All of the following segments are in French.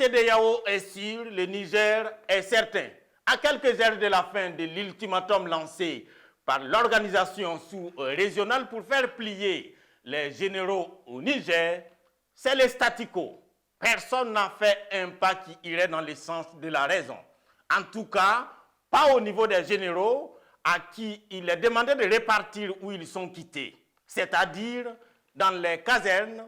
CEDEAO est sûre, le Niger est certain. À quelques heures de la fin de l'ultimatum lancé par l'organisation sous-régionale pour faire plier les généraux au Niger, c'est le statu quo. Personne n'a fait un pas qui irait dans le sens de la raison. En tout cas, pas au niveau des généraux à qui il est demandé de répartir où ils sont quittés, c'est-à-dire dans les casernes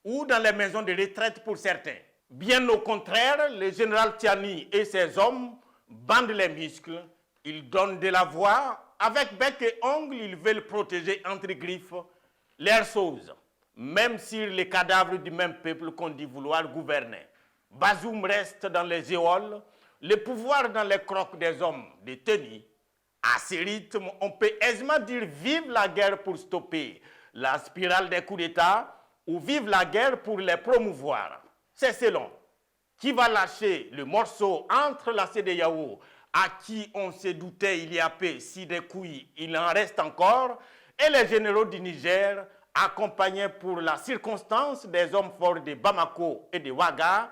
ou dans les maisons de retraite pour certains. Bien au contraire, le général Tiani et ses hommes bandent les muscles, ils donnent de la voix, avec bec et ongles, ils veulent protéger entre griffes leurs choses, même sur les cadavres du même peuple qu'on dit vouloir gouverner. Bazoum reste dans les éoles, le pouvoir dans les crocs des hommes détenus. À ce rythme, on peut aisément dire vive la guerre pour stopper la spirale des coups d'État ou vive la guerre pour les promouvoir. C'est selon qui va lâcher le morceau entre la CEDEAO, à qui on se doutait il y a peu si des couilles il en reste encore, et les généraux du Niger, accompagnés pour la circonstance des hommes forts de Bamako et de Ouaga,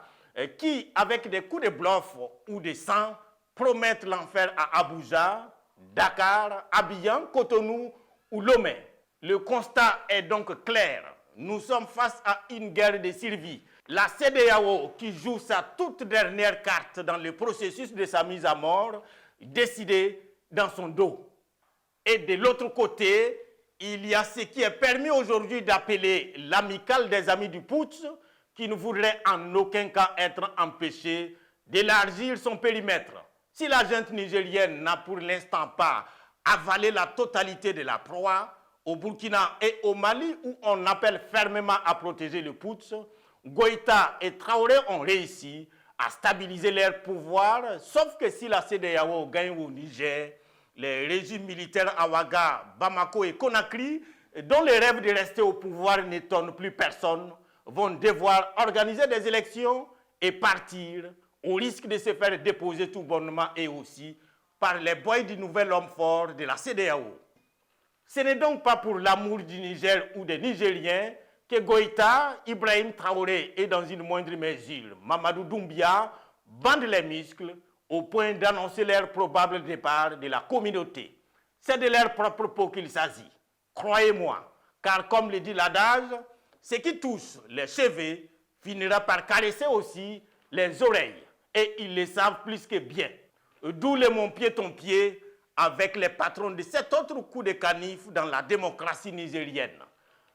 qui, avec des coups de bluff ou de sang, promettent l'enfer à Abuja, Dakar, Abidjan, Cotonou ou Lomé. Le constat est donc clair. Nous sommes face à une guerre de survie. La CEDEAO, qui joue sa toute dernière carte dans le processus de sa mise à mort, décidée dans son dos. Et de l'autre côté, il y a ce qui est permis aujourd'hui d'appeler l'amicale des amis du putsch, qui ne voudrait en aucun cas être empêché d'élargir son périmètre. Si la junte nigérienne n'a pour l'instant pas avalé la totalité de la proie, au Burkina et au Mali, où on appelle fermement à protéger le putsch, Goïta et Traoré ont réussi à stabiliser leur pouvoir, sauf que si la CEDEAO gagne au Niger, les régimes militaires à Ouaga, Bamako et Conakry, dont les rêves de rester au pouvoir n'étonnent plus personne, vont devoir organiser des élections et partir au risque de se faire déposer tout bonnement et aussi par les boys du nouvel homme fort de la CEDEAO. Ce n'est donc pas pour l'amour du Niger ou des Nigériens que Goïta, Ibrahim Traoré et dans une moindre mesure Mamadou Doumbia bandent les muscles au point d'annoncer leur probable départ de la communauté. C'est de leur propre peau qu'il s'agit. Croyez-moi, car comme le dit l'adage, ce qui touche les cheveux finira par caresser aussi les oreilles. Et ils le savent plus que bien. D'où le mon pied ton pied avec les patrons de cet autre coup de canif dans la démocratie nigérienne.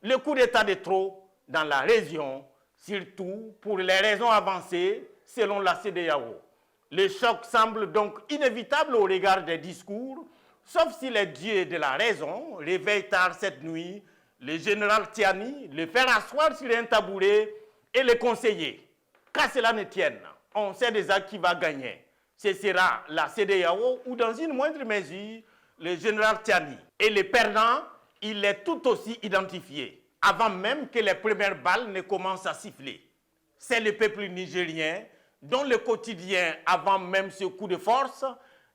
Le coup d'État de trop dans la région, surtout pour les raisons avancées selon la CEDEAO. Le choc semble donc inévitable au regard des discours, sauf si les dieux de la raison réveillent tard cette nuit le général Tiani, le faire asseoir sur un tabouret et le conseiller. Qu'à cela ne tienne, on sait déjà qui va gagner. Ce sera la CEDEAO ou dans une moindre mesure le général Tiani. Et le perdant, il est tout aussi identifié, avant même que les premières balles ne commencent à siffler. C'est le peuple nigérien dont le quotidien, avant même ce coup de force,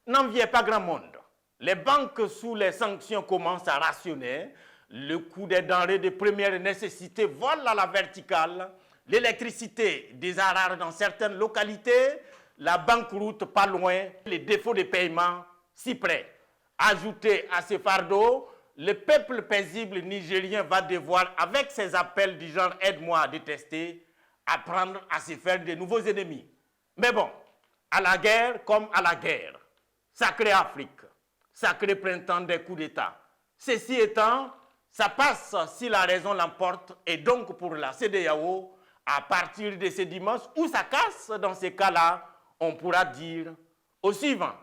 n'enviait pas grand monde. Les banques sous les sanctions commencent à rationner, le coût des denrées de première nécessité vole à la verticale, l'électricité des rares dans certaines localités, la banqueroute pas loin, les défauts de paiement si près. Ajouté à ce fardeau, le peuple paisible nigérien va devoir, avec ses appels du genre « aide-moi à détester », apprendre à se faire de nouveaux ennemis. Mais bon, à la guerre comme à la guerre. Sacrée Afrique, sacré printemps des coups d'État. Ceci étant, ça passe si la raison l'emporte et donc pour la CEDEAO, à partir de ce dimanche, où ça casse dans ces cas-là, on pourra dire au suivant.